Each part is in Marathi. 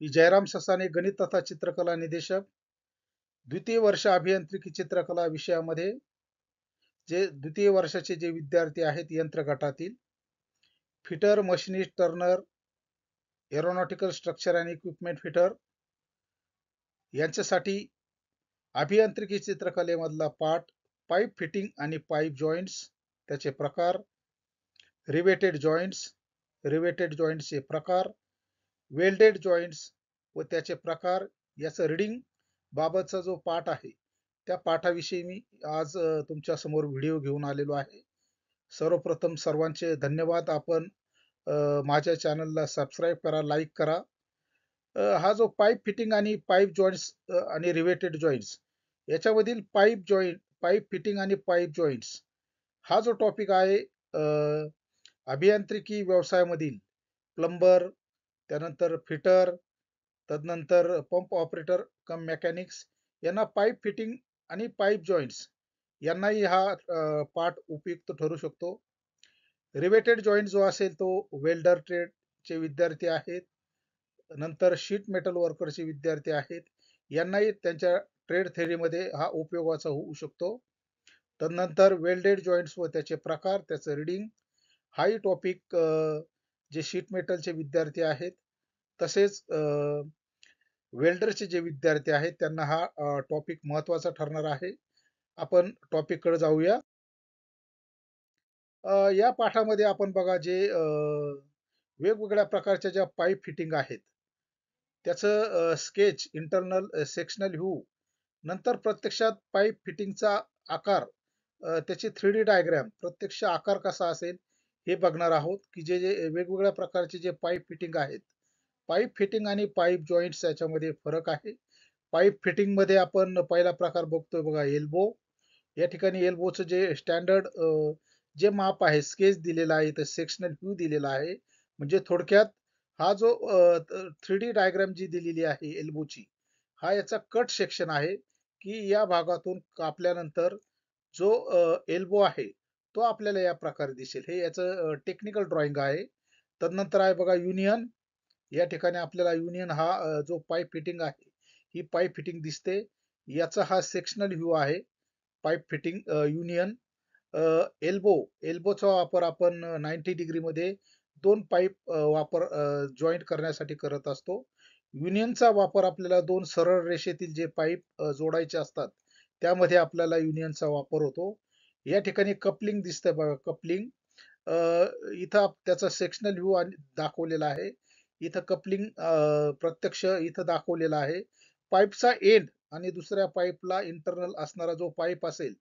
मी जयराम ससाने, गणित तथा चित्रकला निदेशक, द्वितीय वर्ष अभियांत्रिकी चित्रकला विषयामध्ये जे द्वितीय वर्षाचे जे विद्यार्थी आहेत यंत्र गटातील, fitter, machinist, Turner, aeronautical structure आणि इक्विपमेंट फिटर यांच्यासाठी अभियांत्रिकी चित्रकलेमधला पाठ, पाईप फिटिंग आणि पाईप जॉईंट्स, त्याचे प्रकार, रिवेटेड जॉईंट्स, रिवेटेड जॉईंट्सचे प्रकार, वेल्डेड जॉईंट्स व त्याचे प्रकार याचं रीडिंग बाबतचा जो पाठ आहे त्या पाठाविषयी मी आज तुमच्या समोर व्हिडिओ घेऊन आलेलो आहे. सर्वप्रथम सर्वांचे धन्यवाद. आपण माझ्या चॅनलला सबस्क्राईब करा, लाईक करा. हा जो पाईप फिटिंग आणि पाईप जॉईंट्स आणि रिवेटेड जॉईंट्स याच्यामधील पाईप फिटिंग आणि पाईप जॉईंट्स हा जो टॉपिक आहे अभियांत्रिकी व्यवसायामधील प्लंबर, त्यानंतर फिटर, तदनंतर पंप ऑपरेटर कम मेकॅनिक्स यांना पाईप फिटिंग आणि पाईप जॉईंट्स यांनाही हा पाठ उपयुक्त ठरू शकतो. रिवेटेड जॉईंट जो असेल तो वेल्डर ट्रेडचे विद्यार्थी आहेत, नंतर शीट मेटल वर्करचे विद्यार्थी आहेत, यांनाही त्यांच्या ट्रेड थेअरीमध्ये हा उपयोगाचा होऊ शकतो. तदनंतर वेल्डेड जॉईंट्स व त्याचे प्रकार, त्याचं रीडिंग, हाही टॉपिक जे शीट मेटलचे विद्यार्थी आहेत तसेच वेल्डरचे जे विद्यार्थी आहेत त्यांना हा टॉपिक महत्वाचा ठरणार आहे. आपण टॉपिककडे जाऊया. या पाठामध्ये आपण बघा जे वेगवेगळ्या प्रकारच्या ज्या पाईप फिटिंग आहेत त्याचं स्केच, इंटरनल सेक्शनल व्ह्यू, नंतर प्रत्यक्षात पाईप फिटिंगचा आकार, त्याची 3D डायग्राम, प्रत्यक्ष आकार कसा असेल हे बघणार आहोत. की जे जे वेगवेगळ्या प्रकारचे जे पाईप फिटिंग आहेत, पाईप फिटिंग आणि पाईप जॉईंट्स याच्यामध्ये फरक आहे. पाईप फिटिंग मध्ये आपण पहिला प्रकार बघतोय बघा, एल्बो. या ठिकाणी एल्बोचं जे स्टँडर्ड जे माप आहे, स्केच दिलेला आहे, तर सेक्शनल व्ह्यू दिलेला आहे. म्हणजे थोडक्यात हा जो 3D डायग्राम जी दिलेली आहे एल्बोची, हा याचा कट सेक्शन आहे. की या भागातून कापल्यानंतर जो एल्बो आहे तो आपल्याला या प्रकारे दिसेल. हे याचं टेक्निकल ड्रॉइंग आहे. तदनंतर आहे बघा युनियन. या ठिकाणी आपल्याला युनियन हा जो पाईप फिटिंग आहे ही पाईप फिटिंग दिसते. याचा हा सेक्शनल व्ह्यू आहे पाईप फिटिंग युनियन. एल्बो, एल्बोचा वापर आपण 90 डिग्री मध्ये दोन पाईप वापर जॉईंट करण्यासाठी करत असतो. युनियनचा वापर आपल्याला दोन सरळ रेषेतील जे पाईप जोडायचे असतात त्यामध्ये आपल्याला युनियनचा वापर होतो. या ठिकाणी कपलिंग दिसतंय बघा, कपलिंग. इथं त्याचा सेक्शनल व्ह्यू दाखवलेला आहे. इथं कपलिंग प्रत्यक्ष इथं दाखवलेला आहे. पाईपचा एंड आणि दुसऱ्या पाईपला इंटरनल असणारा जो पाईप असेल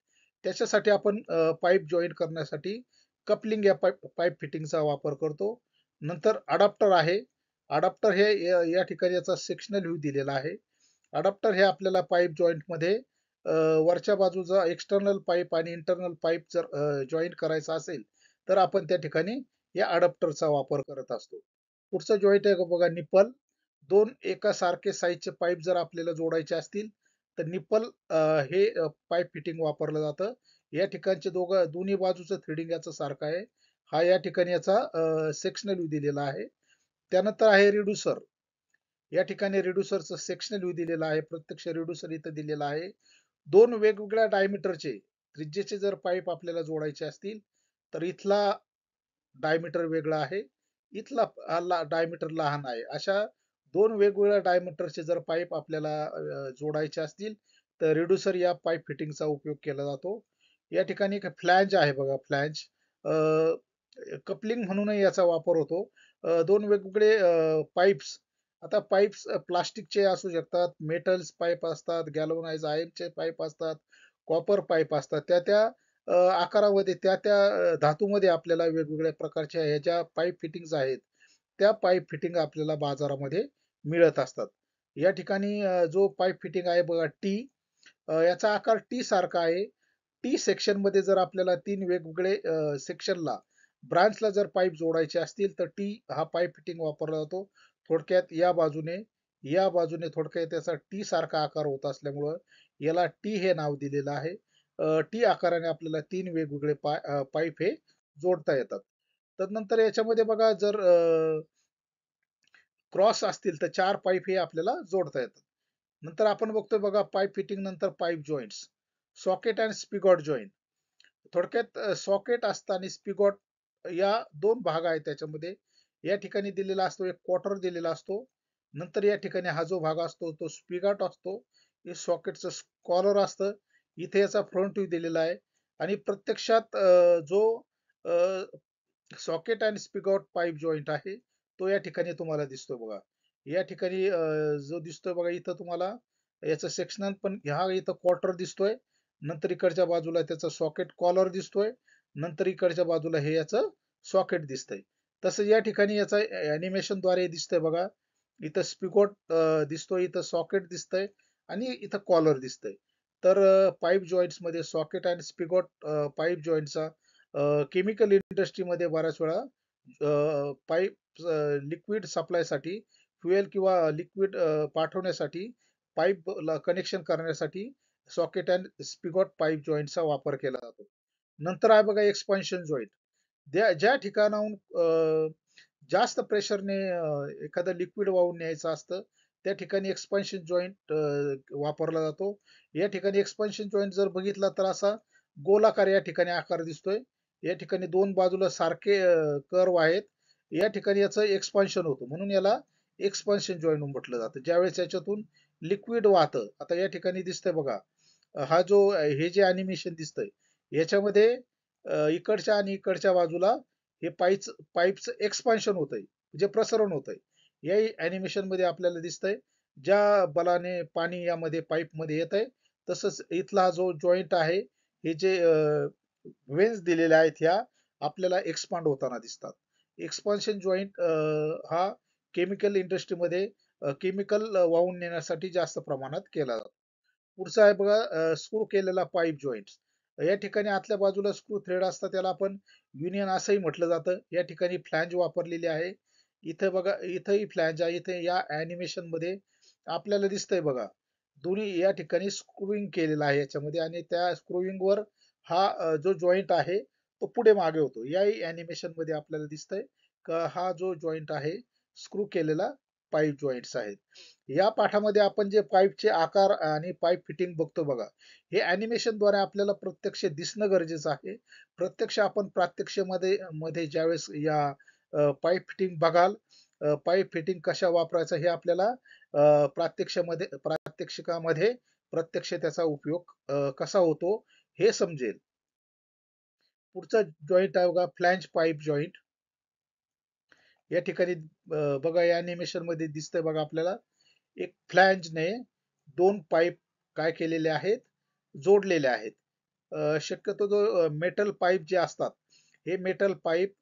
त्याच्यासाठी आपण पाईप जॉईंट करण्यासाठी कपलिंग या पाईप फिटिंगचा वापर करतो. नंतर अडॅप्टर आहे. अडॅप्टर हे या ठिकाणी याचा सेक्शनल व्ह्यू दिलेला आहे. अडॅप्टर हे आपल्याला पाईप जॉईंट मध्ये वरच्या बाजूचा एक्सटर्नल पाईप आणि इंटरनल पाईप जर जॉईंट करायचा असेल तर आपण त्या ठिकाणी या अडॅप्टरचा वापर करत असतो. पुढचं जॉईंट आहे बघा, निपल. दोन एका सारखे साईजचे पाईप जर आपल्याला जोडायचे असतील तर निपल हे पाईप फिटिंग वापरलं जातं. या ठिकाणचे दोन्ही बाजूचं थ्रेडिंग याचं सारखं आहे. हा या ठिकाणी याचा सेक्शनल व्ह्यू दिलेला आहे. त्यानंतर आहे रिड्युसर. या ठिकाणी रिड्युसरचं सेक्शनल व्ह्यू दिलेला आहे. प्रत्यक्ष रिड्युसर इथं दिलेला आहे. दोन वेगवेगळ्या डायमीटरचे त्रिज्येचे जर पाईप आपल्याला जोडायचे असतील तर इथला डायमीटर वेगळा आहे, इथला डायमीटर लहान आहे. अशा दोन वेगवेगळ्या डायमीटरचे जर पाईप आपल्याला जोडायचे असतील तर रिड्युसर या पाईप फिटिंगचा उपयोग केला जातो. या ठिकाणी फ्लॅंज आहे बघा, फ्लॅंज. कपलिंग म्हणूनही याचा वापर होतो. दोन वेगवेगळे पाईप्स, आता पाईप्स प्लास्टिकचे असू शकतात, मेटल्स पाईप असतात, गॅल्वनाइज आयर्नचे पाईप असतात, कॉपर पाईप असतात. त्या त्या आकारामध्ये त्या त्या धातूमध्ये आपल्याला वेगवेगळ्या प्रकारच्या ह्या ज्या पाईप फिटिंग्स आहेत त्या पाईप फिटिंग आपल्याला बाजारामध्ये मिळत असतात. या ठिकाणी जो पाईप फिटिंग आहे बघा, टी, याचा आकार टी सारखा आहे. टी सेक्शन मध्ये जर आपल्याला तीन वेगवेगळे सेक्शनला ब्रांचला जर पाईप जोडायचे असतील तर टी हा पाईप फिटिंग वापरला जातो. थोडक्यात या बाजूने थोडक्यात त्याचा टी सारखा आकार होत असल्यामुळं याला टी हे नाव दिलेलं आहे. टी आकाराने आपल्याला तीन वेगवेगळे पाईप हे जोडता येतात. तदनंतर याच्यामध्ये बघा, जर क्रॉस असतील तर 4 पाईप हे आपल्याला जोडता येतात. नंतर आपण बघतोय बघा पाईप फिटिंग नंतर पाईप जॉइंट्स, सॉकेट आणि स्पिगॉट जॉइंट. थोडक्यात सॉकेट असतं आणि स्पिगॉट या 2 भाग आहेत त्याच्यामध्ये. या ठिकाणी दिलेला असतो एक क्वार्टर दिलेला असतो. नंतर या ठिकाणी हा जो भाग असतो तो स्पिगॉट असतो. हे सॉकेटचं कॉलर असतं. इथे याचा फ्रंट व्ह्यू दिलेला आहे आणि प्रत्यक्षात जो सॉकेट आणि स्पिगॉट पाईप जॉइंट आहे तो या ठिकाणी तुम्हाला दिसतो बघा. या ठिकाणी जो दिसतोय बघा इथं तुम्हाला याचं सेक्शनल पण हा इथं क्वार्टर दिसतोय. नंतर इकडच्या बाजूला त्याचं सॉकेट कॉलर दिसतोय. नंतर इकडच्या बाजूला हे याचं सॉकेट दिसतंय. तसं या ठिकाणी याचं ॲनिमेशन द्वारे दिसतंय बघा. इथं स्पिगॉट दिसतोय, इथं सॉकेट दिसतंय आणि इथं कॉलर दिसतंय. तर पाईप जॉइंट्स मध्ये सॉकेट आणि स्पिगॉट पाईप जॉइंटचा केमिकल इंडस्ट्रीमध्ये बऱ्याच वेळा पाईप लिक्विड सप्लायसाठी फ्युएल किंवा लिक्विड पाठवण्यासाठी पाईप कनेक्शन करण्यासाठी सॉकेट अँड स्पिगॉट पाईप जॉईंटचा वापर केला जातो. नंतर आहे बघा एक्सपान्शन जॉईंट. ज्या ठिकाणाहून जास्त प्रेशरने एखादं लिक्विड वाहून न्यायचं असतं त्या ठिकाणी एक्सपान्शन जॉईंट वापरला जातो. या ठिकाणी एक्सपान्शन जॉईंट जर बघितला तर असा गोलाकार या ठिकाणी आकार दिसतोय. या ठिकाणी दोन बाजूला सारखे कर्व आहेत. या ठिकाणी याचं एक्सपान्शन होतं म्हणून याला एक्सपान्शन जॉईंट म्हटलं जातं. ज्यावेळेस याच्यातून लिक्विड वाहतं, आता या ठिकाणी दिसतंय बघा, हा जो हे जे अॅनिमेशन दिसतंय याच्यामध्ये इकडच्या आणि इकडच्या बाजूला हे पाईपचं एक्सपान्शन होतंय, म्हणजे प्रसरण होतंय. याही अॅनिमेशन मध्ये आपल्याला दिसतंय. ज्या बलाने पाणी यामध्ये पाईप मध्ये येतंय तसंच इथला जो जॉईंट आहे हे जे वेन्स दिलेल्या आहेत ह्या आपल्याला एक्सपांड होताना दिसतात. एक्सपान्शन जॉईंट हा केमिकल इंडस्ट्रीमध्ये केमिकल वाहून नेण्यासाठी जास्त प्रमाणात केला जातो. पुढचा आहे बघा स्क्रू केलेला पाईप जॉईंट. या ठिकाणी आतल्या बाजूला स्क्रू थ्रेड असतात त्याला आपण युनियन असंही म्हटलं जातं. या ठिकाणी फ्लॅंज वापरलेली आहे. इथे बघा इथंही फ्लॅंज आहे. इथे या अॅनिमेशन मध्ये आपल्याला दिसतंय बघा. दोन्ही या ठिकाणी स्क्रूइंग केलेलं आहे याच्यामध्ये आणि त्या स्क्रूइंग वर हा जो जॉईंट आहे तो पुढे मागे होतो. याही अॅनिमेशन मध्ये आपल्याला दिसतंय का हा जो जॉईंट आहे स्क्रू केलेला पाईप जॉईंट्स आहेत. या पाठामध्ये आपण जे पाईपचे आकार आणि पाईप फिटिंग बघतो बघा, हे अॅनिमेशनद्वारे आपल्याला प्रत्यक्ष दिसणं गरजेचं आहे. प्रत्यक्ष आपण मध्ये ज्यावेळेस या पाईप फिटिंग बघाल, पाईप फिटिंग कशा वापरायचं हे आपल्याला प्रात्यक्षिकामध्ये प्रत्यक्ष त्याचा उपयोग कसा होतो हे समजेल. पुढचा जॉईंट आहे बघा फ्लॅंज पाईप जॉईंट. या ठिकाणी बघा या अॅनिमेशन मध्ये दिसतंय बघा आपल्याला एक फ्लॅंजने दोन पाईप काय केलेले आहेत, जोडलेले आहेत. शक्यतो जो मेटल पाईप जे असतात हे मेटल पाईप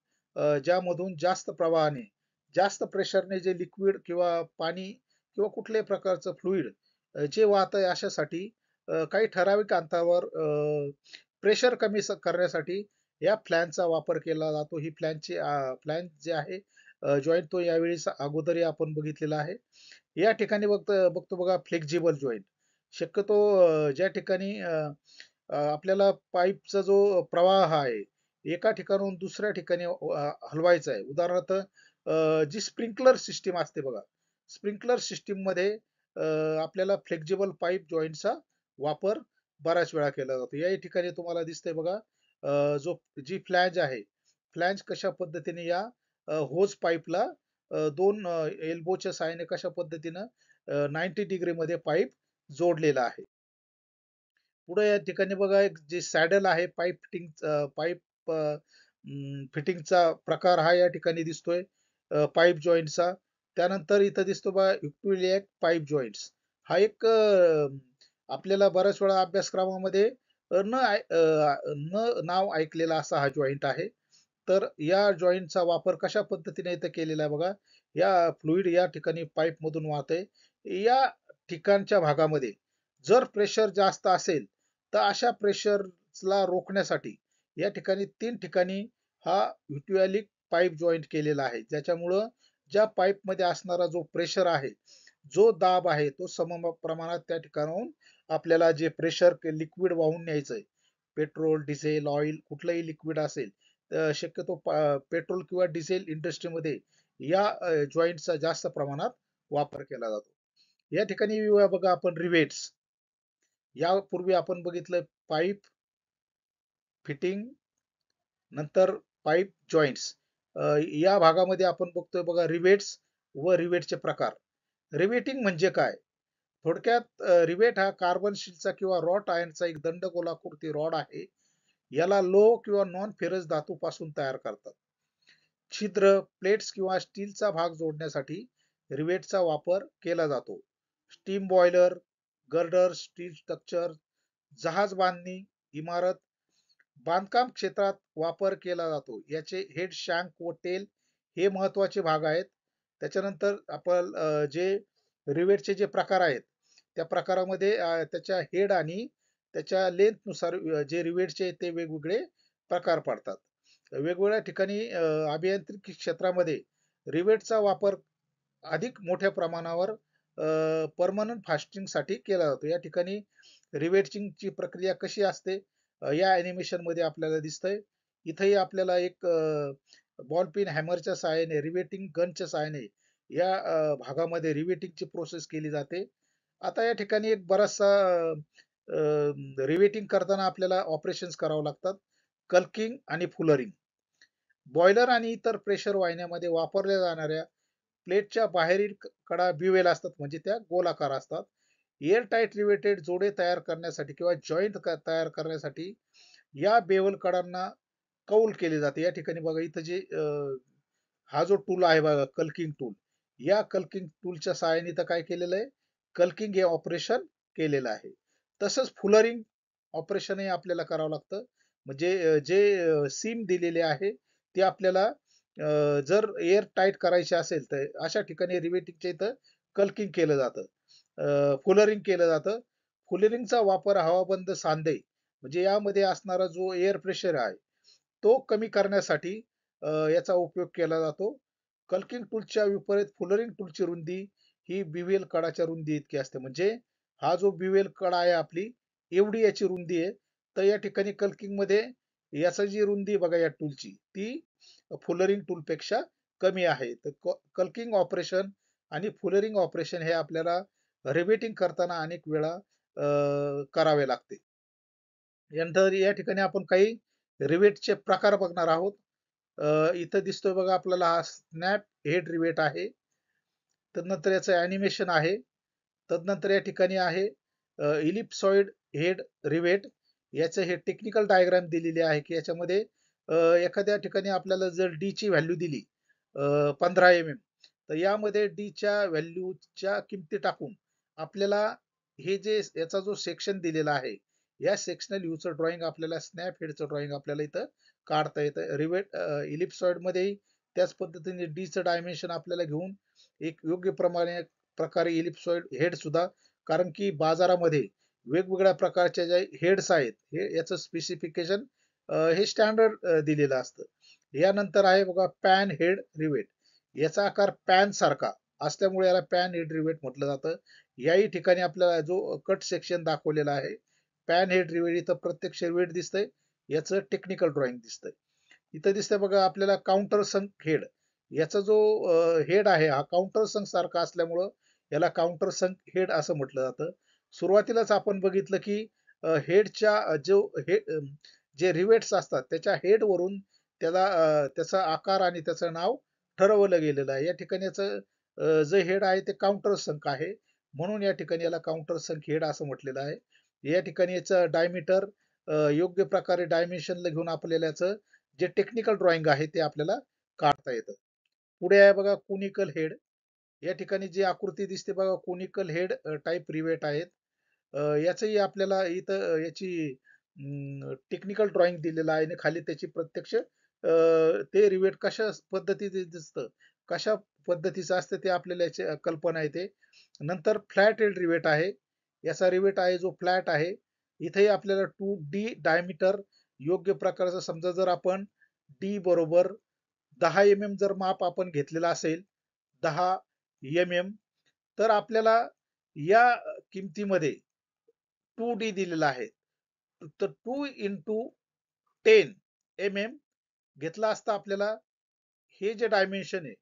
ज्यामधून जास्त प्रवाहाने जास्त प्रेशरने जे लिक्विड किंवा पाणी किंवा कुठल्याही प्रकारचं फ्लुइड जे वाहत आहे अशासाठी काही ठराविक अंतरावर प्रेशर कमी करण्यासाठी या फ्लॅनचा वापर केला जातो. ही फ्लॅन जे आहे जॉईंट तो यावेळी अगोदरही आपण बघितलेला आहे. या ठिकाणी बघतो बघा फ्लेक्झिबल जॉईंट. शक्यतो ज्या ठिकाणी आपल्याला पाईपचा जो प्रवाह आहे एका ठिकाणाहून दुसऱ्या ठिकाणी हलवायचा आहे. उदाहरणार्थ जी स्प्रिंकलर सिस्टीम असते बघा, स्प्रिंकलर सिस्टीम मध्ये आपल्याला फ्लेक्झिबल पाईप जॉईंटचा वापर बऱ्याच वेळा केला जातो. या ठिकाणी तुम्हाला दिसतंय बघा जी फ्लॅंज आहे, फ्लॅंज कशा पद्धतीने या होज पाईपला दोन एल्बोच्या साहाय्याने कशा पद्धतीनं 90 डिग्री मध्ये पाईप जोडलेला आहे. पुढे या ठिकाणी बघा एक जे सॅडल आहे पाईप फिटिंगचा प्रकार हा या ठिकाणी दिसतोय पाईप जॉईंटचा. त्यानंतर इथं दिसतो बघा इक्विलिएक पाईप जॉईंट्स. हा एक आपल्याला बऱ्याच वेळा अभ्यासक्रमामध्ये न नाव ऐकलेला असा हा जॉईंट आहे. तर या जॉईंटचा वापर कशा पद्धतीने इथं केलेला आहे बघा. या फ्लुइड या ठिकाणी पाईप मधून वाहतंय. या ठिकाणच्या भागामध्ये जर प्रेशर जास्त असेल तर अशा प्रेशरला रोखण्यासाठी या ठिकाणी 3 ठिकाणी हा व्हिट्युअलिक पाईप जॉईंट केलेला आहे. ज्याच्यामुळं ज्या पाईपमध्ये असणारा जो प्रेशर आहे, जो दाब आहे तो सम प्रमाणात त्या ठिकाणाहून आपल्याला जे प्रेशर लिक्विड वाहून न्यायचंय, पेट्रोल, डिझेल, ऑइल कुठलंही लिक्विड असेल, शक्यतो पेट्रोल किंवा डिझेल इंडस्ट्रीमध्ये या जॉईंटचा जास्त प्रमाणात वापर केला जातो. या ठिकाणी बघा आपण रिवेट्स, यापूर्वी आपण बघितलं पाईप फिटिंग, नंतर पाईप जॉईंट्स. या भागामध्ये आपण बघतोय बघा रिवेट्स व रिवेटचे प्रकार. रिवेटिंग म्हणजे काय? थोडक्यात रिवेट हा कार्बन स्टीलचा किंवा रॉट आयर्नचा एक दंडगोलाकृती रॉड आहे. याला लो किंवा नॉन फेरस धातूपासून तयार करतात. छिद्र, प्लेट्स किंवा स्टीलचा भाग जोडण्यासाठी रिवेटचा वापर केला जातो. Steam boiler, girder, steel structure, जहाज बांधणी, इमारत, बांधकाम क्षेत्रात वापर केला जातो. याचे हेड, शँक व टेल हे महत्वाचे भाग आहेत. त्याच्यानंतर आपण जे रिवेटचे जे प्रकार आहेत त्या प्रकारामध्ये त्याच्या हेड आणि त्याच्या लेंथ नुसार जे रिवेटचे ते वेगवेगळे प्रकार पडतात. वेगवेगळ्या ठिकाणी अभियांत्रिकी क्षेत्रामध्ये रिवेटचा वापर अधिक मोठ्या प्रमाणावर परमनंट फास्टिंगसाठी केला जातो. या ठिकाणी रिवेटिंगची प्रक्रिया कशी असते या ॲनिमेशन मध्ये आपल्याला दिसतंय. इथेही आपल्याला एक बॉल पिन हॅमरच्या सहाय्याने, रिवेटिंग गनच्या सहाय्याने या भागामध्ये रिवेटिंगची प्रोसेस केली जाते. आता या ठिकाणी एक बराचसा रिवेटिंग करताना आपल्याला ऑपरेशन्स करावं लागतात. कल्किंग आणि फुलरिंग. बॉयलर आणि इतर प्रेशर वाहिन्यामध्ये वापरल्या जाणाऱ्या प्लेटच्या बाहेरील कडा बिवेल असतात, म्हणजे त्या गोलाकार असतात. एअर टाईट रिवेटेड जोडे तयार करण्यासाठी किंवा जॉईंट तयार करण्यासाठी या बेवल कडांना कौल केले जाते. या ठिकाणी बघा इथं जे हा जो टूल आहे बघा, कल्किंग टूल, या कल्किंग टूलच्या सहाय्याने तर काय केलेलं आहे, कल्किंग हे ऑपरेशन केलेलं आहे. तसंच फुलरिंग ऑपरेशनही आपल्याला करावं लागतं. म्हणजे जे सीम दिलेले आहे ते आपल्याला जर एअर टाईट करायचे असेल तर अशा ठिकाणी रिवेटिंगच्या इथं कल्किंग केलं जातं, फुलरिंग केलं जातं. फुलरिंगचा वापर हवाबंद सांधे म्हणजे यामध्ये असणारा जो एअर प्रेशर आहे तो कमी करण्यासाठी याचा उपयोग केला जातो. कल्किंग टूलच्या विपरीत फुलरिंग टूलची रुंदी ही बिवेल कडाच्या रुंदी इतकी असते. म्हणजे हा जो बिवेल कडा आहे आपली, एवढी याची रुंदी आहे. तर या ठिकाणी कल्किंग मध्ये याची जी रुंदी बघा या टूलची, ती फुलरिंग टूल पेक्षा कमी आहे. तर कल्किंग ऑपरेशन आणि फुलरिंग ऑपरेशन हे आपल्याला रिवेटिंग करताना अनेक वेळा करावे लागते. यानंतर या ठिकाणी आपण काही रिवेटचे प्रकार बघणार आहोत. इथं दिसतोय बघा आपल्याला हा स्नॅप हेड रिवेट आहे. तदनंतर याचं ॲनिमेशन आहे. तदनंतर या ठिकाणी आहे इलिप्सॉइड हेड रिवेट. याचं हे टेक्निकल डायग्राम दिलेली आहे की याच्यामध्ये एखाद्या ठिकाणी आपल्याला जर डी ची व्हॅल्यू दिली 15 mm, तर यामध्ये डी च्या व्हॅल्यूच्या किमती टाकून आपल्याला हे जे याचा जो सेक्शन दिलेला आहे या सेक्शनल व्ह्यूचं ड्रॉइंग आपल्याला, स्नॅप हेडचं ड्रॉइंग आपल्याला इथं काढता येतं. रिवेट इलिप्सॉइड मध्येही त्याच पद्धतीने डीचं डायमेन्शन आपल्याला घेऊन एक योग्य प्रकारे इलिप्सॉइड हेड सुद्धा, कारण की बाजारामध्ये वेगवेगळ्या प्रकारच्या ज्या हेड्स आहेत हे याचं स्पेसिफिकेशन हे स्टँडर्ड दिलेलं असतं. यानंतर आहे बघा पॅन हेड रिवेट. याचा आकार पॅन सारखा असल्यामुळे याला पॅन हेड रिवेट म्हटलं जातं. याही ठिकाणी आपल्याला जो कट सेक्शन दाखवलेला आहे पॅन हेड रिवेट, इथं प्रत्यक्ष रिवेट दिसतंय, याचं टेक्निकल ड्रॉइंग दिसतंय. इथं दिसतंय बघा आपल्याला काउंटर संक हेड. याचा जो हेड आहे हा काउंटर संक सारखा असल्यामुळं याला काउंटर संक हेड असं म्हटलं जातं. सुरुवातीलाच आपण बघितलं की हेडच्या जो जे रिवेट्स असतात त्याच्या हेड वरून त्याला त्याचा आकार आणि त्याचं नाव ठरवलं गेलेलं आहे. या ठिकाणी याचं जे हेड आहे ते काउंटर संक आहे, म्हणून या ठिकाणी याला काउंटर संक हेड असं म्हटलेलं आहे. या ठिकाणी याचं डायमीटर योग्य प्रकारे डायमेन्शनला घेऊन आपल्याला याचं जे टेक्निकल ड्रॉइंग आहे ते आपल्याला काढता येतं. पुढे आहे बघा कोनिकल हेड. या ठिकाणी जी आकृती दिसते बघा कोनिकल हेड टाइप रिवेट आहेत. याचंही आपल्याला इथं याची टेक्निकल ड्रॉइंग दिलेलं आहे आणि खाली त्याची प्रत्यक्ष ते रिवेट कशा पद्धतीचे दिसतं, कशा पद्धतीचं असतं ते आपल्याला याची कल्पना येते. नंतर फ्लॅट हेड रिवेट आहे. याचा रिवेट आहे जो फ्लॅट आहे. इथेही आपल्याला 2D डायमीटर योग्य प्रकारचं, समजा जर आपण डी बरोबर 10 mm जर माप आपण घेतलेला असेल, 10 mm, तर आपल्याला या किमतीमध्ये 2D दिलेला आहे. तर 2 × 10 mm घेतला असता आपल्याला हे जे डायमेन्शन आहे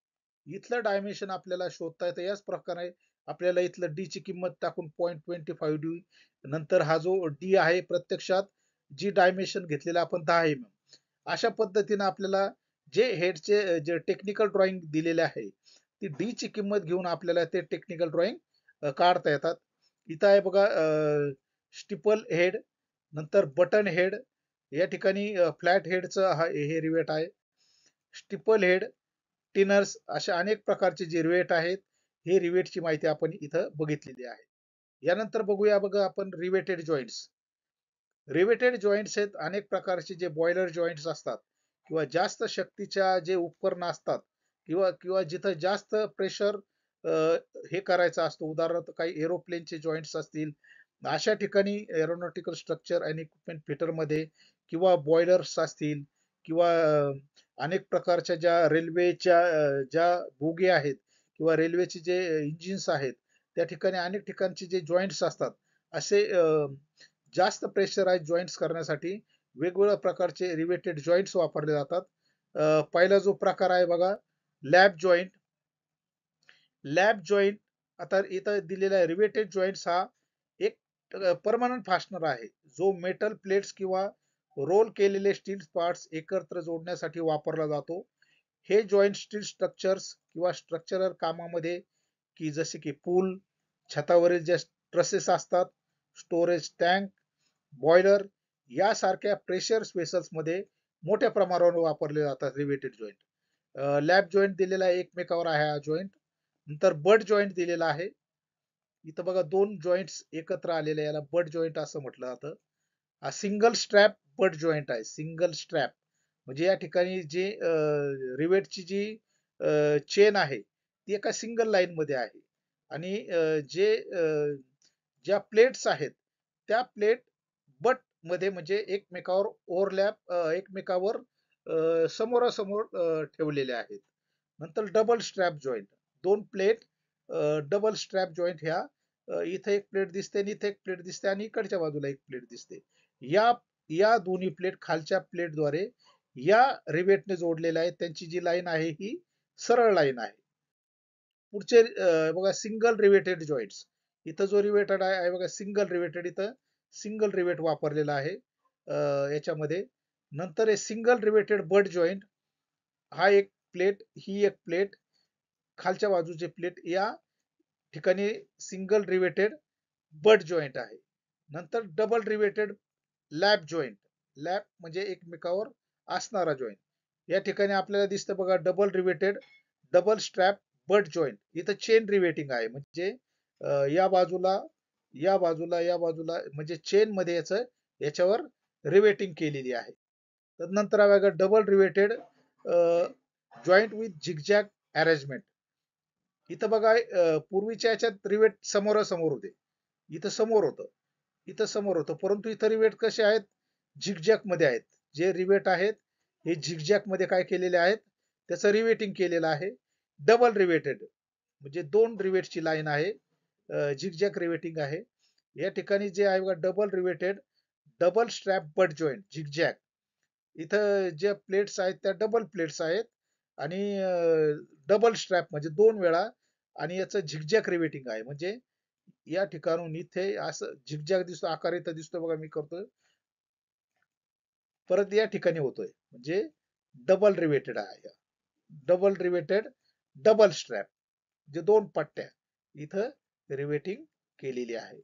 इथलं डायमेन्शन आपल्याला शोधता येतं. याच प्रकारे आपल्याला इथलं डी ची किंमत टाकून 0.25 डी, नंतर हा जो डी आहे प्रत्यक्षात जी डायमेन्शन घेतलेलं आपण 10 अशा पद्धतीने आपल्याला जे हेडचे जे टेक्निकल ड्रॉइंग दिलेले आहे ती डी ची किंमत घेऊन आपल्याला ते टेक्निकल ड्रॉइंग काढता येतात. इथं आहे बघा स्टिपल हेड, नंतर बटन हेड, या ठिकाणी फ्लॅट हेडचं हे रिवेट आहे. स्टिपल हेड, टिनर्स अशा अनेक प्रकारचे जे रिवेट आहेत, हे रिवेटची माहिती आपण इथं बघितलेली आहे. यानंतर बघूया बघा आपण रिवेटेड जॉईंट्स. रिवेटेड जॉईंट्स आहेत अनेक प्रकारचे जे बॉयलर जॉईंट्स असतात किंवा जास्त शक्तीच्या जे उपकरण असतात किंवा किंवा जिथं जास्त प्रेशर हे करायचं असतं, उदाहरणार्थ काही एरोप्लेनचे जॉईंट्स असतील, अशा ठिकाणी एरोनॉटिकल स्ट्रक्चर आणि इक्विपमेंट फिटरमध्ये किंवा बॉयलर्स असतील किंवा अनेक प्रकारच्या ज्या रेल्वेच्या ज्या बोगी आहेत किंवा रेल्वेचे जे इंजिन्स आहेत, त्या ठिकाणी अनेक ठिकाणचे जे जॉईंट्स असतात, असे जास्त प्रेशराइज जॉईंट्स करण्यासाठी वेगवेगळ्या प्रकारचे रिवेटेड जॉईंट्स वापरले जातात. पहिला जो प्रकार आहे बघा लॅब जॉईंट. लॅब जॉईंट आता इथं दिलेला रिवेटेड जॉईंट्स हा एक परमनंट फास्टनर आहे, जो मेटल प्लेट्स किंवा रोल केलेले स्टील पार्ट्स एकत्र जोडण्यासाठी वापरला जातो. हे जॉईंट स्टील स्ट्रक्चर्स किंवा स्ट्रक्चरल कामामध्ये की जसे की पूल, छतावरील जे ट्रसेस असतात, स्टोरेज टँक, बॉयलर यासारख्या प्रेशर मध्ये मोठ्या प्रमाणावर वापरले जातात रिवेटेड जॉईंट. लॅब जॉईंट दिलेला आहे एकमेकावर आहे हा जॉईंट. नंतर बट जॉईंट दिलेला आहे. इथं बघा दोन जॉईंट्स एकत्र आलेले, याला बट जॉईंट असं म्हटलं जातं. हा सिंगल स्ट्रॅप बट जॉईंट आहे. सिंगल स्ट्रॅप म्हणजे या ठिकाणी जे रिवेटची जी चेन आहे ती एका सिंगल लाईन मध्ये आहे आणि जे ज्या प्लेट्स आहेत त्या प्लेट बट मध्ये म्हणजे एकमेकावर ओव्हरलॅप एकमेकावर समोरासमोर ठेवलेल्या आहेत. नंतर डबल स्ट्रॅप जॉईंट, दोन प्लेट डबल स्ट्रॅप जॉईंट ह्या इथे एक प्लेट दिसते आणि इथे एक प्लेट दिसते आणि इकडच्या बाजूला एक प्लेट दिसते. या या दोन्ही प्लेट खालच्या प्लेटद्वारे या रिवेटने जोडलेल्या आहेत. त्यांची जी लाईन आहे ही सरळ लाईन आहे. पुढचे बघा सिंगल रिवेटेड जॉईंट्स. इथं जो रिवेटेड आहे बघा सिंगल रिवेटेड, इथं सिंगल रिवेट वापरलेला आहे याच्यामध्ये. नंतर हे सिंगल रिवेटेड बट जॉईंट, हा एक प्लेट, ही एक प्लेट, खालच्या बाजूचे प्लेट, या ठिकाणी सिंगल रिवेटेड बट जॉईंट आहे. नंतर double riveted lap joint, lab म्हणजे एकमेकावर असणारा जॉईंट. या ठिकाणी आपल्याला दिसतं बघा double riveted double strap but joint. इथं चेन रिवेटिंग आहे म्हणजे या बाजूला या बाजूला या बाजूला म्हणजे चेन मध्ये याच्यावर रिवेटिंग केलेली आहे. तर नंतर बघा double riveted joint with zigzag arrangement. इथं बघा पूर्वीच्या याच्यात रिवेट समोरासमोर होते, इथं समोर होतं, इथं समोर होतं, परंतु इथं रिवेट कसे आहेत, झिगझॅग मध्ये आहेत. जे रिवेट आहेत हे झिगझॅग मध्ये काय केलेले आहेत, त्याचं रिवेटिंग केलेलं आहे. डबल रिवेटेड म्हणजे दोन रिवेटची लाईन आहे, झिगझॅग रिवेटिंग आहे. या ठिकाणी जे आहे बघा double riveted double strap but joint zigzag, इथं जे प्लेट्स आहेत त्या डबल प्लेट्स आहेत आणि डबल स्ट्रॅप म्हणजे दोन वेळा, आणि याचं झिगझॅग रिवेटिंग आहे. म्हणजे या ठिकाणून इथे असं झिगझॅग दिसतो, आकार इथं दिसतो बघा, मी करतोय परत या ठिकाणी होतोय, म्हणजे डबल रिवेटेड आहे. डबल रिवेटेड डबल स्ट्रॅप जे दोन पट्ट्या इथं रिवेटिंग केलेली आहे.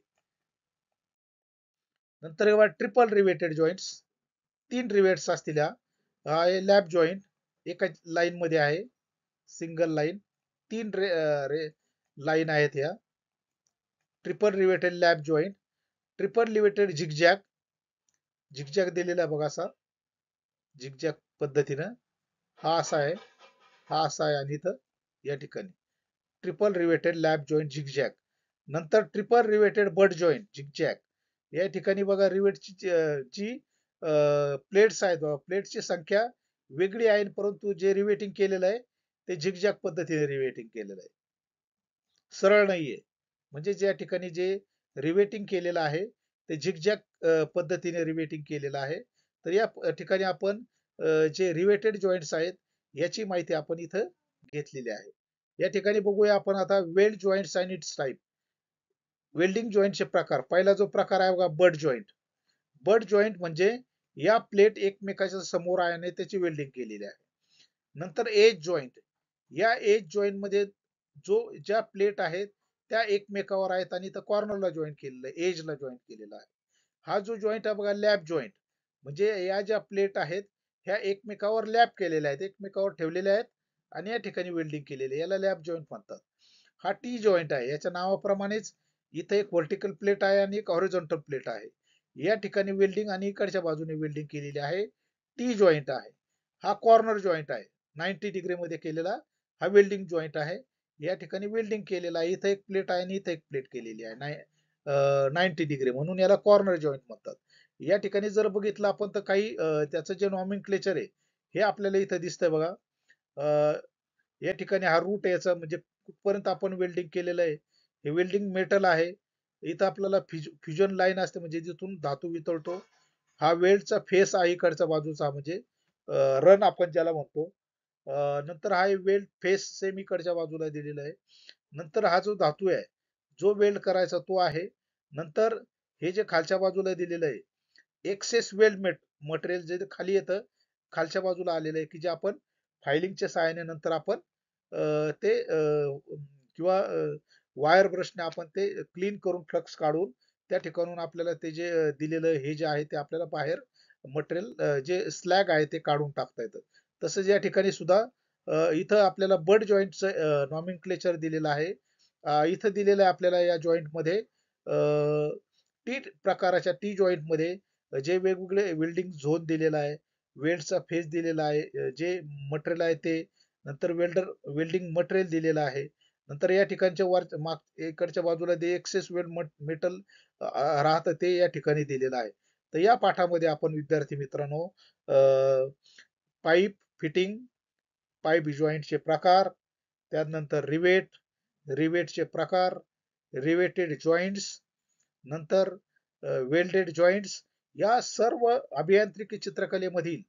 नंतर बघा ट्रिपल रिवेटेड जॉईंट्स, तीन रिवेट्स असतील. हा लॅब जॉईंट एका लाईन मध्ये आहे, सिंगल लाईन, तीन लाईन आहेत ह्या. Triple riveted lap joint, triple riveted zigzag, zigzag दिलेला बघा असा झिगझॅग पद्धतीनं, हा असा आहे, हा असा आहे आणि इथं या ठिकाणी triple riveted lap joint zigzag. नंतर triple riveted butt joint zigzag. या ठिकाणी बघा रिवेटची जी प्लेट्स आहेत, प्लेट्सची संख्या वेगळी आहे, परंतु जे रिवेटिंग केलेलं आहे ते झिगझॅग पद्धतीने रिवेटिंग केलेलं आहे, सरळ नाहीये. म्हणजे ज्या ठिकाणी जे रिवेटिंग केलेलं आहे ते झिगझॅग पद्धतीने रिवेटिंग केलेलं आहे. तर या ठिकाणी आपण जे रिवेटेड जॉईंट्स आहेत याची माहिती आपण इथं घेतलेली आहे. या ठिकाणी बघूया आपण आता weld joints and its type. Welding जॉईंटचे प्रकार. पहिला जो प्रकार आहे बघा बट जॉईंट. बट जॉईंट म्हणजे या प्लेट एकमेकाच्या समोर आहे आणि त्याची वेल्डिंग केलेली आहे. नंतर एज जॉईंट. या एज जॉईंट मध्ये ज्या प्लेट आहेत त्या एकमेकावर आहेत आणि त्या कॉर्नरला जॉईंट केलेलं आहे, एजला जॉईंट केलेला आहे. हा जो जॉईंट आहे बघा लॅप जॉईंट. म्हणजे या ज्या प्लेट आहेत ह्या एकमेकावर लॅप केलेल्या आहेत, एकमेकावर ठेवलेल्या आहेत आणि या ठिकाणी वेल्डिंग केलेली आहे. याला लॅप जॉईंट म्हणतात. हा टी जॉईंट आहे. याच्या नावाप्रमाणेच इथे एक व्हर्टिकल प्लेट आहे आणि एक हॉरिझॉन्टल प्लेट आहे. या ठिकाणी वेल्डिंग आणि इकडच्या बाजूने वेल्डिंग केलेली आहे. टी जॉईंट आहे. हा कॉर्नर जॉईंट आहे. 90 डिग्री मध्ये केलेला हा वेल्डिंग जॉईंट आहे. या ठिकाणी वेल्डिंग केलेला आहे. इथे एक प्लेट आहे आणि इथे एक प्लेट केलेली आहे 90 डिग्री, म्हणून याला कॉर्नर जॉईंट म्हणतात. या ठिकाणी जर बघितलं आपण तर काही त्याचं जे नॉमेनक्लेचर आहे हे आपल्याला इथं दिसतंय बघा. या ठिकाणी हा रूट याचा म्हणजे कुठपर्यंत आपण वेल्डिंग केलेलं आहे. हे वेल्डिंग मेटल आहे. इथं आपल्याला फ्युजन लाईन असते म्हणजे जिथून धातू वितळतो. हा वेल्डचा फेस आहे इकडच्या बाजूचा म्हणजे रन आपण ज्याला म्हणतो. नंतर हा वेल्ड फेस सेम इकडच्या बाजूला दिलेला आहे. नंतर हा जो धातू आहे जो वेल्ड करायचा तो आहे. नंतर हे जे खालच्या बाजूला दिलेलं आहे एक्सेस वेल्ड मटेरियल जे खाली येतं खालच्या बाजूला आलेलं आहे की जे आपण फायलिंगच्या सहाय्याने नंतर आपण ते किंवा वायर ब्रशने आपण ते क्लीन करून फ्लक्स काढून त्या ठिकाणून आपल्याला ते जे दिलेलं हे जे आहे ते आपल्याला बाहेर मटेरियल जे स्लॅग आहे ते काढून टाकता येतं. तसंच या ठिकाणी सुद्धा इथं आपल्याला बट जॉईंटचं नॉमेनक्लेचर दिलेलं आहे. इथं दिलेलं आहे आपल्याला या जॉईंटमध्ये टी प्रकाराच्या टी जॉईंटमध्ये जे वेगवेगळे वेल्डिंग झोन दिलेला आहे, वेल्डचा फेस दिलेला आहे, जे मटेरियल आहे ते, नंतर वेल्डिंग मटेरियल दिलेलं आहे. नंतर या ठिकाणच्या इकडच्या बाजूला जे एक्सेस वेल्ड मेटल राहतं ते या ठिकाणी दिलेलं आहे. तर या पाठामध्ये आपण विद्यार्थी मित्रांनो पाईप फिटिंग, पाईप जॉईंटचे प्रकार, त्यानंतर रिवेटचे प्रकार, रिवेटेड जॉईंट्स, नंतर वेल्डेड जॉईंट्स या सर्व अभियांत्रिकी चित्रकलेमधील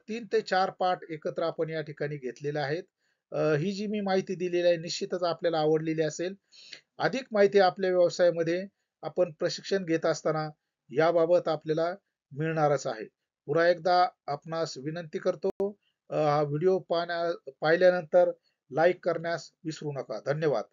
3 ते 4 पाठ एकत्र आपण या ठिकाणी घेतलेले आहेत. ही जी मी माहिती दिलेली आहे निश्चितच आपल्याला आवडलेली असेल. अधिक माहिती आपल्या व्यवसायामध्ये आपण प्रशिक्षण घेत असताना याबाबत आपल्याला मिळणारच आहे. पुन्हा एकदा आपणास विनंती करतो, हा व्हिडिओ पाहिल्यानंतर लाईक करण्यास विसरू नका. धन्यवाद.